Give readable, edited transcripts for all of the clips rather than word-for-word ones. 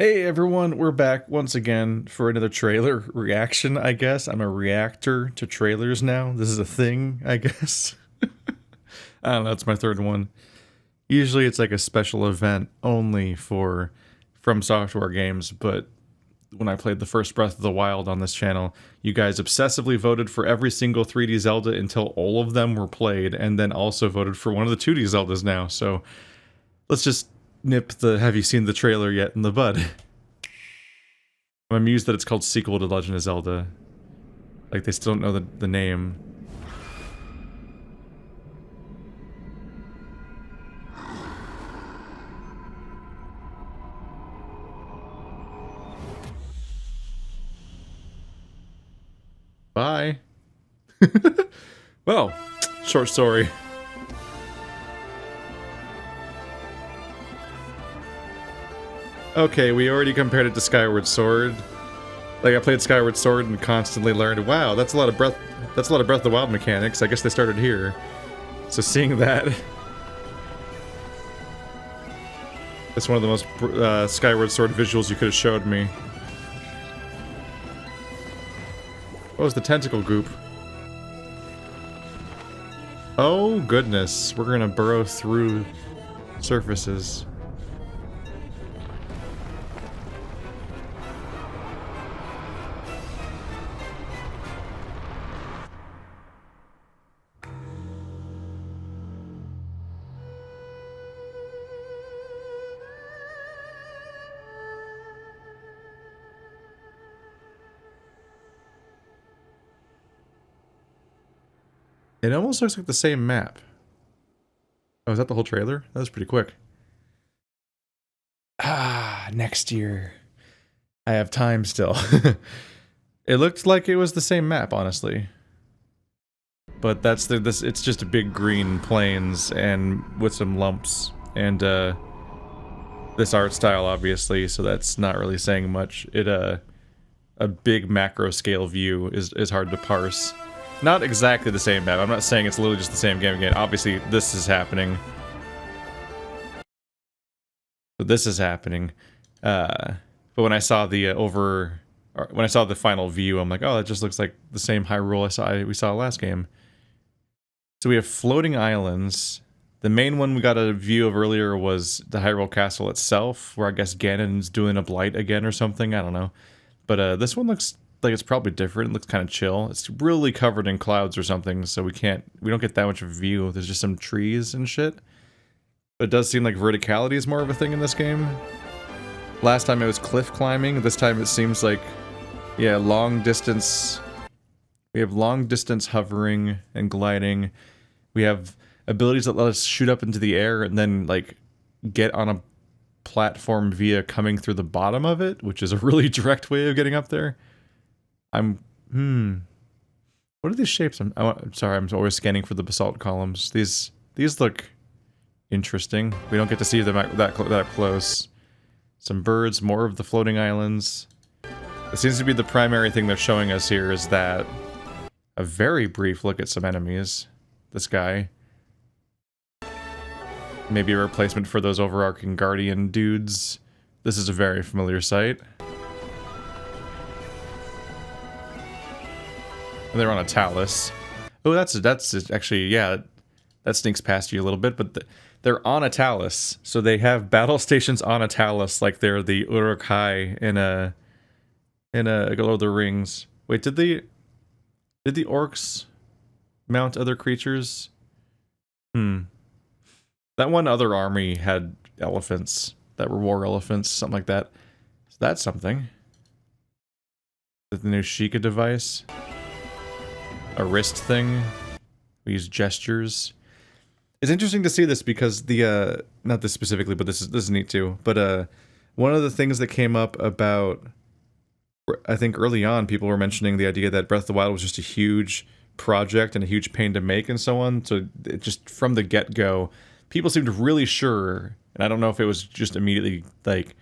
Hey everyone, we're back once again for another trailer reaction, I guess. I'm a reactor to trailers now. This is a thing, I guess. I don't know, it's my third one. Usually it's like a special event only for From Software games, but when I played the first Breath of the Wild on this channel, you guys obsessively voted for every single 3D Zelda until all of them were played, and then also voted for one of the 2D Zeldas now, so let's just nip the have you seen the trailer yet in the bud. I'm amused that it's called Sequel to Legend of Zelda. Like, they still don't know the name. Bye. Well, short story. Okay, we already compared it to Skyward Sword. Like, I played Skyward Sword and constantly learned, wow, that's a lot of Breath of the Wild mechanics. I guess they started here. So seeing that, that's one of the most Skyward Sword visuals you could have showed me. What was the tentacle goop? Oh goodness, we're gonna burrow through surfaces. It almost looks like the same map. Oh, is that the whole trailer? That was pretty quick. Ah, next year. I have time still. It looked like it was the same map, honestly. But that's it's just a big green plains and with some lumps and this art style obviously, so that's not really saying much. A big macro scale view is hard to parse. Not exactly the same map. I'm not saying it's literally just the same game again. Obviously, this is happening. So this is happening. But when I saw the when I saw the final view, I'm like, oh, that just looks like the same Hyrule we saw last game. So we have floating islands. The main one we got a view of earlier was the Hyrule Castle itself, where I guess Ganon's doing a blight again or something. I don't know. But this one looks like it's probably different. It looks kind of chill. It's really covered in clouds or something, so we don't get that much of a view. There's just some trees and shit. But it does seem like verticality is more of a thing in this game. Last time it was cliff climbing. This time it seems like, yeah, long distance. We have long distance hovering and gliding. We have abilities that let us shoot up into the air and then, like, get on a platform via coming through the bottom of it, which is a really direct way of getting up there. What are these shapes? I'm sorry, I'm always scanning for the basalt columns. These look interesting. We don't get to see them that close. Some birds, more of the floating islands. It seems to be the primary thing they're showing us here is that a very brief look at some enemies. This guy. Maybe a replacement for those overarching guardian dudes. This is a very familiar sight. And they're on a talus. Oh, that's actually, yeah, that sneaks past you a little bit, but they're on a talus, so they have battle stations on a talus, like they're the Uruk-hai in a Lord of the Rings. Wait, did the orcs mount other creatures? That one other army had elephants that were war elephants, something like that. So that's something. Is the new Sheikah device? A wrist thing. We use gestures. It's interesting to see this because the not this specifically, but this is neat too. But one of the things that came up about, I think early on, people were mentioning the idea that Breath of the Wild was just a huge project and a huge pain to make and so on. So it just from the get-go, people seemed really sure, and I don't know if it was just immediately like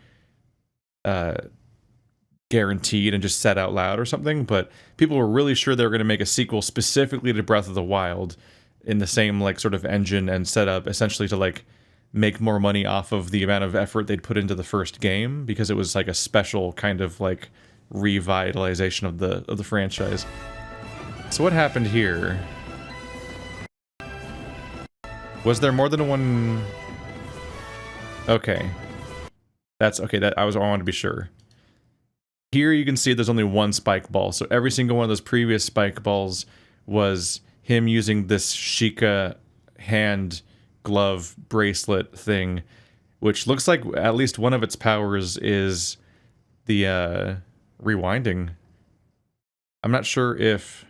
guaranteed and just said out loud or something, but people were really sure they were going to make a sequel specifically to Breath of the Wild in the same like sort of engine and setup, essentially to like make more money off of the amount of effort they'd put into the first game, because it was like a special kind of like revitalization of the franchise. So what happened here? Was there more than one? Okay. That's okay, I wanted to be sure. Here you can see there's only one spike ball, so every single one of those previous spike balls was him using this Sheikah hand glove bracelet thing, which looks like at least one of its powers is the rewinding. I'm not sure if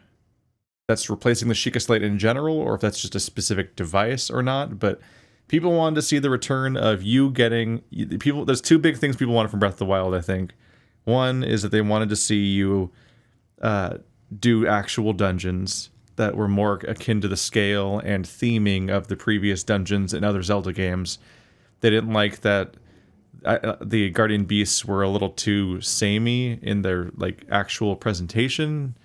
that's replacing the Sheikah Slate in general, or if that's just a specific device or not, but people wanted to see the return of you getting... There's two big things people wanted from Breath of the Wild, I think. One is that they wanted to see you do actual dungeons that were more akin to the scale and theming of the previous dungeons in other Zelda games. They didn't like that the Guardian Beasts were a little too samey in their like actual presentation.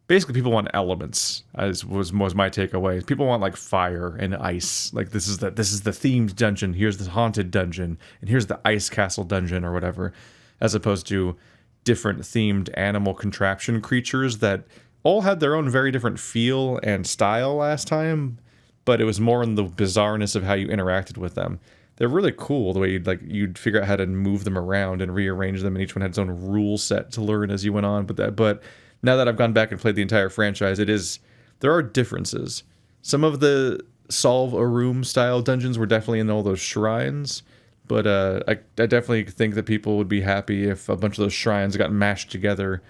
Basically, people want elements, as was my takeaway. People want like fire and ice. Like this is the themed dungeon. Here's the haunted dungeon, and here's the ice castle dungeon or whatever, as opposed to different themed animal contraption creatures that all had their own very different feel and style last time, but it was more in the bizarreness of how you interacted with them. They're really cool the way you'd figure out how to move them around and rearrange them, and each one had its own rule set to learn as you went on. But now that I've gone back and played the entire franchise, there are differences. Some of the solve a room style dungeons were definitely in all those shrines, but I definitely think that people would be happy if a bunch of those shrines got mashed together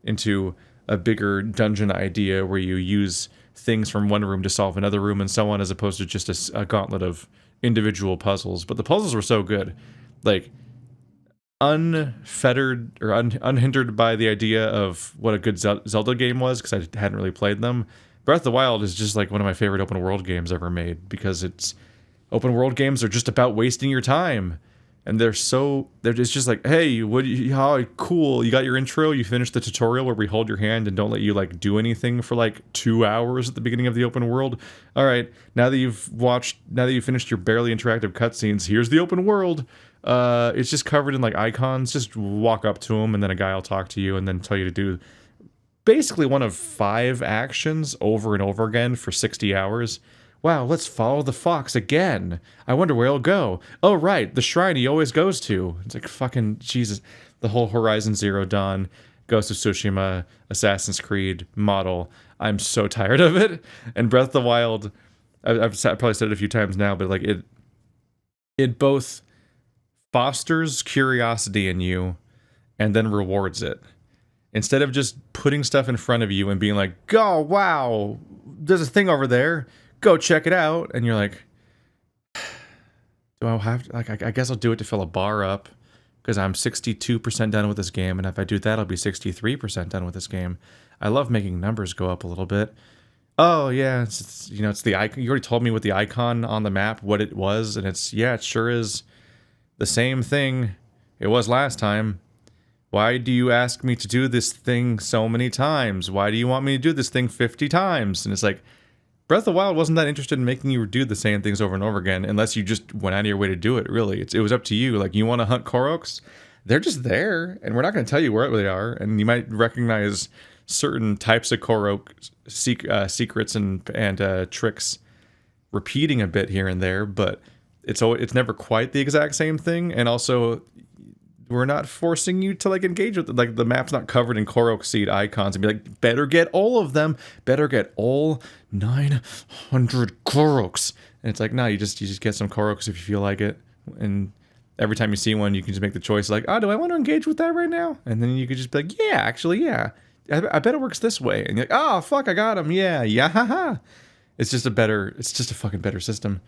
into a bigger dungeon idea where you use things from one room to solve another room and so on, as opposed to just a gauntlet of individual puzzles. But the puzzles were so good, like unfettered or unhindered by the idea of what a good Zelda game was, because I hadn't really played them. Breath of the Wild is just like one of my favorite open world games ever made, because open world games are just about wasting your time. And they're just like, hey, how cool, you got your intro, you finished the tutorial where we hold your hand and don't let you like do anything for like 2 hours at the beginning of the open world. All right, now that you've finished your barely interactive cutscenes, here's the open world. It's just covered in like icons. Just walk up to them and then a guy will talk to you and then tell you to do basically one of 5 actions over and over again for 60 hours. Wow, let's follow the fox again. I wonder where he'll go. Oh, right, the shrine he always goes to. It's like fucking Jesus. The whole Horizon Zero Dawn, Ghost of Tsushima, Assassin's Creed model. I'm so tired of it. And Breath of the Wild, I've probably said it a few times now, but like it both fosters curiosity in you and then rewards it. Instead of just putting stuff in front of you and being like, oh, wow, there's a thing over there. Go check it out. And you're like, do I have to, like, I guess I'll do it to fill a bar up because I'm 62% done with this game. And if I do that, I'll be 63% done with this game. I love making numbers go up a little bit. Oh yeah. It's the icon. You already told me what the icon on the map, what it was. And it sure is the same thing it was last time. Why do you ask me to do this thing so many times? Why do you want me to do this thing 50 times? And it's like, Breath of the Wild wasn't that interested in making you do the same things over and over again, unless you just went out of your way to do it, really. It was up to you. Like, you want to hunt Koroks? They're just there, and we're not going to tell you where they are, and you might recognize certain types of Korok secrets and tricks repeating a bit here and there, but it's never quite the exact same thing, and also we're not forcing you to like engage with it. Like the map's not covered in Korok seed icons and be like, better get all of them, better get all 900 Koroks. And it's like, no, you just get some Koroks if you feel like it. And every time you see one, you can just make the choice like, oh, do I want to engage with that right now? And then you could just be like, yeah, actually, yeah. I bet it works this way. And you're like, oh, fuck, I got him. Yeah, haha. It's just a fucking better system.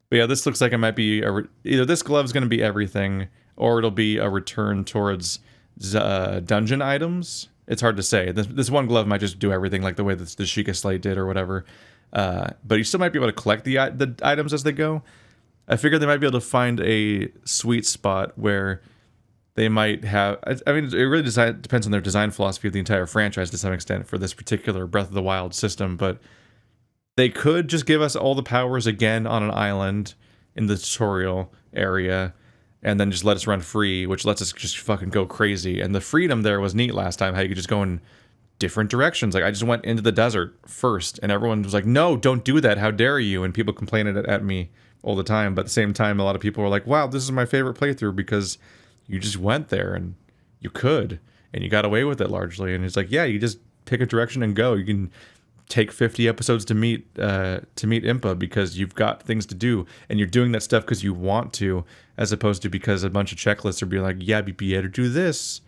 But yeah, this looks like it might be either this glove's going to be everything, or it'll be a return towards dungeon items. It's hard to say. This one glove might just do everything like the way that the Sheikah Slate did or whatever. But you still might be able to collect the items as they go. I figured they might be able to find a sweet spot where they might have... I mean, it really depends on their design philosophy of the entire franchise to some extent for this particular Breath of the Wild system, but they could just give us all the powers again on an island, in the tutorial area, and then just let us run free, which lets us just fucking go crazy. And the freedom there was neat last time, how you could just go in different directions. Like, I just went into the desert first, and everyone was like, no, don't do that, how dare you, and people complained at me all the time. But at the same time, a lot of people were like, wow, this is my favorite playthrough because you just went there, and you could, and you got away with it largely. And it's like, yeah, you just pick a direction and go. You can take 50 episodes to meet Impa because you've got things to do, and you're doing that stuff because you want to, as opposed to because a bunch of checklists are being like, yeah, be able to do this.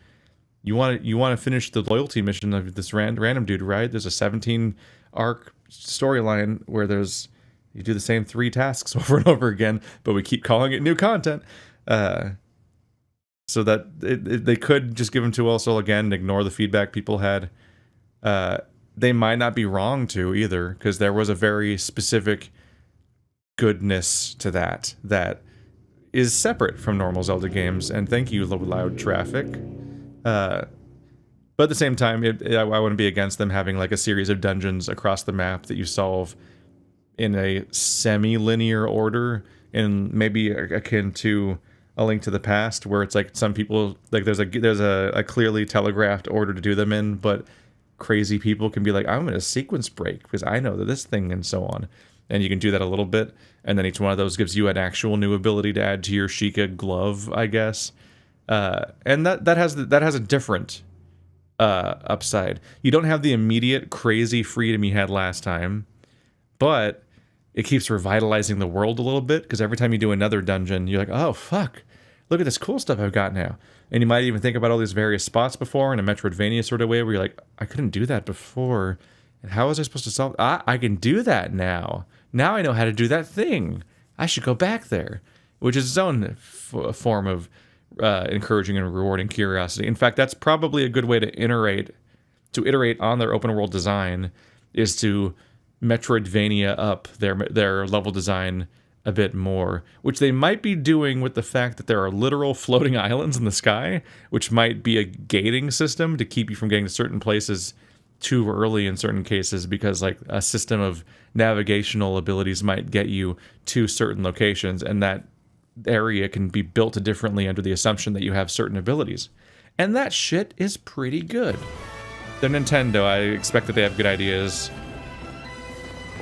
You want to finish the loyalty mission of this random dude, right? There's a 17 arc storyline where you do the same 3 tasks over and over again, but we keep calling it new content. So that they could just give them to us all again and ignore the feedback people had. They might not be wrong to either, because there was a very specific goodness to that is separate from normal Zelda games. And thank you, loud traffic. But at the same time, I wouldn't be against them having like a series of dungeons across the map that you solve in a semi-linear order, and maybe akin to A Link to the Past, where it's like some people, like there's a clearly telegraphed order to do them in, but crazy people can be like, I'm in a sequence break because I know that this thing, and so on. And you can do that a little bit, and then each one of those gives you an actual new ability to add to your Sheikah glove, I guess. And that has a different upside. You don't have the immediate crazy freedom you had last time, but it keeps revitalizing the world a little bit, because every time you do another dungeon, you're like, oh fuck, look at this cool stuff I've got now. And you might even think about all these various spots before in a Metroidvania sort of way, where you're like, I couldn't do that before, and how was I supposed to solve? I can do that now. Now I know how to do that thing. I should go back there, which is its own form of encouraging and rewarding curiosity. In fact, that's probably a good way to iterate on their open world design, is to Metroidvania up their level design a bit more, which they might be doing with the fact that there are literal floating islands in the sky, which might be a gating system to keep you from getting to certain places too early in certain cases, because like a system of navigational abilities might get you to certain locations, and that area can be built differently under the assumption that you have certain abilities. And that shit is pretty good. They're Nintendo. I expect that they have good ideas.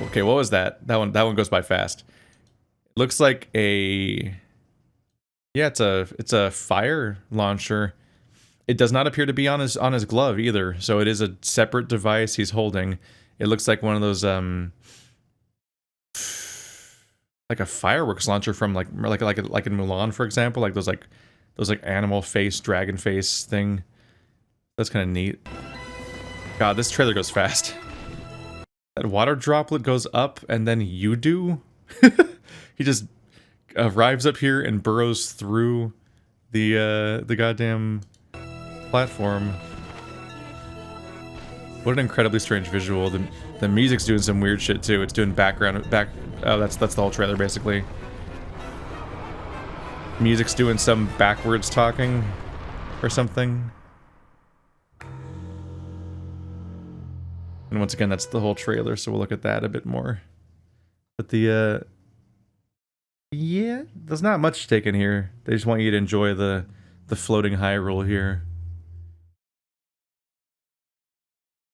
Okay, what was that? That one goes by fast. Looks like it's a fire launcher. It does not appear to be on his glove either, so it is a separate device he's holding. It looks like one of those like a fireworks launcher from like in Mulan, for example, like those animal face, dragon face thing. That's kind of neat. God, this trailer goes fast. That water droplet goes up, and then you do. He just arrives up here and burrows through the goddamn platform. What an incredibly strange visual. The music's doing some weird shit too. It's doing oh, that's the whole trailer basically. Music's doing some backwards talking or something. And once again, that's the whole trailer, so we'll look at that a bit more. But yeah, there's not much taken here. They just want you to enjoy the floating Hyrule here.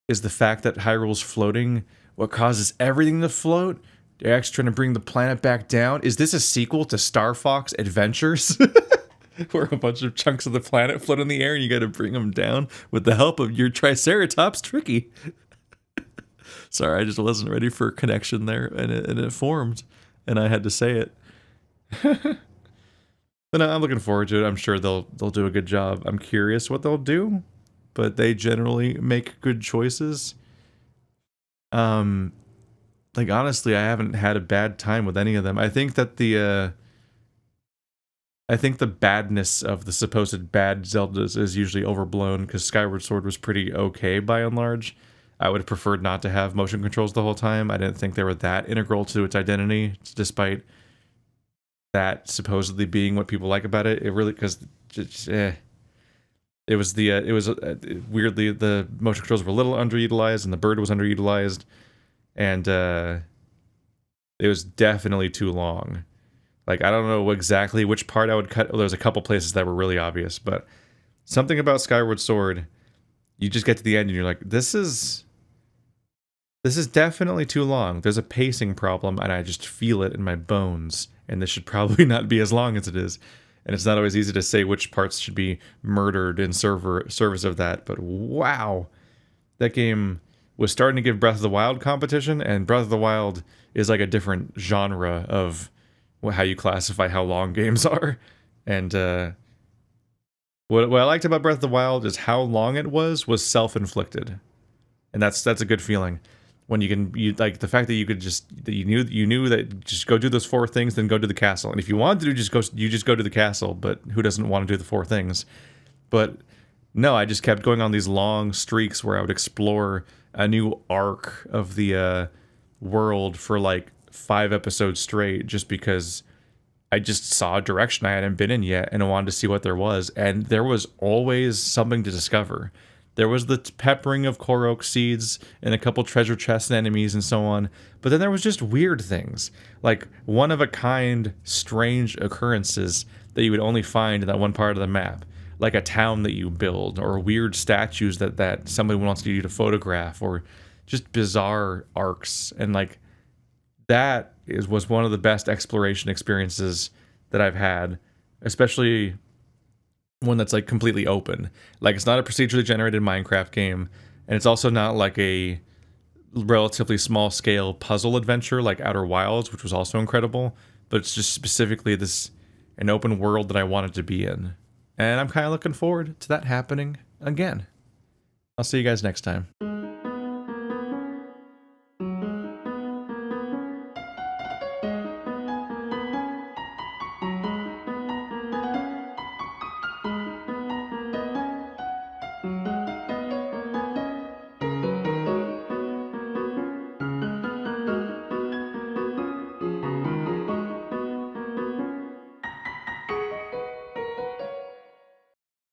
Is the fact that Hyrule's floating what causes everything to float? They're actually trying to bring the planet back down? Is this a sequel to Star Fox Adventures? Where a bunch of chunks of the planet float in the air and you gotta bring them down with the help of your Triceratops Tricky. Sorry, I just wasn't ready for a connection there, and it formed, and I had to say it. But I'm looking forward to it. I'm sure they'll do a good job. I'm curious what they'll do, but they generally make good choices. Like honestly, I haven't had a bad time with any of them. I think that the badness of the supposed bad Zeldas is usually overblown, because Skyward Sword was pretty okay by and large. I would have preferred not to have motion controls the whole time. I didn't think they were that integral to its identity, despite that supposedly being what people like about it. It really, because it was weirdly, the motion controls were a little underutilized, and the bird was underutilized, and it was definitely too long. Like, I don't know exactly which part I would cut. There's a couple places that were really obvious, but something about Skyward Sword, you just get to the end and you're like, this is definitely too long. There's a pacing problem, and I just feel it in my bones, and this should probably not be as long as it is. And it's not always easy to say which parts should be murdered in service of that, but wow. That game was starting to give Breath of the Wild competition, and Breath of the Wild is like a different genre of how you classify how long games are. And what I liked about Breath of the Wild is how long it was self-inflicted. And that's a good feeling. When you like the fact that you could just, that you knew that just go do those 4 things, then go to the castle. And if you wanted to just go to the castle, but who doesn't want to do the 4 things? But no, I just kept going on these long streaks where I would explore a new arc of the world for like 5 episodes straight, just because I just saw a direction I hadn't been in yet and I wanted to see what there was. And there was always something to discover. There was the peppering of Korok seeds and a couple treasure chests and enemies and so on. But then there was just weird things, like one-of-a-kind strange occurrences that you would only find in that one part of the map. Like a town that you build, or weird statues that somebody wants you to photograph, or just bizarre arcs. And like, that was one of the best exploration experiences that I've had, especially one that's like completely open. Like, it's not a procedurally generated Minecraft game, and it's also not like a relatively small scale puzzle adventure like Outer Wilds, which was also incredible, but it's just specifically an open world that I wanted to be in. And I'm kind of looking forward to that happening again. I'll see you guys next time.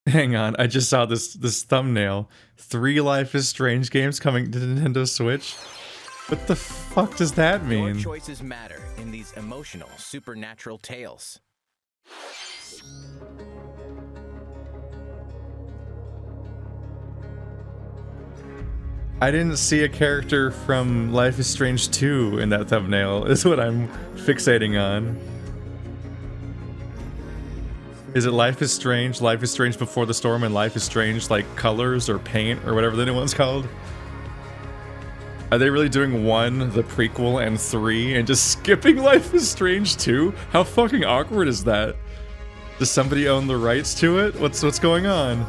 Hang on, I just saw this thumbnail. 3 Life is Strange games coming to Nintendo Switch. What the fuck does that mean? Your choices matter in these emotional, supernatural tales. I didn't see a character from Life is Strange 2 in that thumbnail, is what I'm fixating on. Is it Life is Strange Before the Storm, and Life is Strange, like, Colors or Paint or whatever the new one's called? Are they really doing 1, the prequel, and 3, and just skipping Life is Strange 2? How fucking awkward is that? Does somebody own the rights to it? What's going on?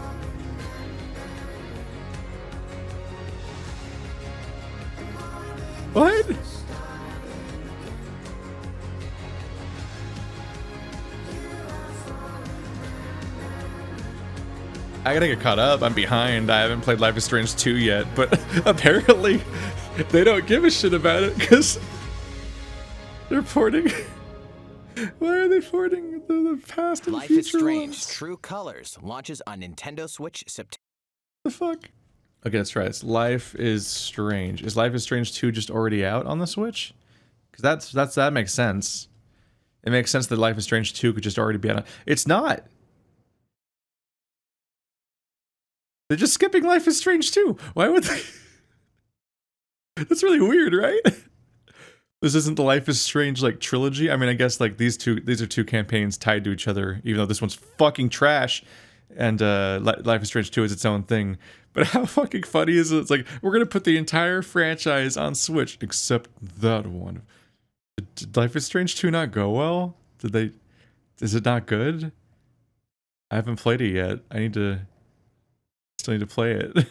What? I gotta get caught up. I'm behind. I haven't played Life is Strange 2 yet, but apparently they don't give a shit about it because they're porting. Why are they porting the past and Life future is Strange: ones? True Colors launches on Nintendo Switch September. The fuck? Okay, let's try this. Life is Strange. Is Life is Strange 2 just already out on the Switch? Because that makes sense. It makes sense that Life is Strange 2 could just already be out. It's not. They're just skipping Life is Strange 2. Why would they? That's really weird, right? This isn't the Life is Strange, like, trilogy. I mean, I guess, like, these are 2 campaigns tied to each other, even though this one's fucking trash, and Life is Strange 2 is its own thing. But how fucking funny is it? It's like, we're gonna put the entire franchise on Switch, except that one. Did Life is Strange 2 not go well? Is it not good? I haven't played it yet. Still need to play it.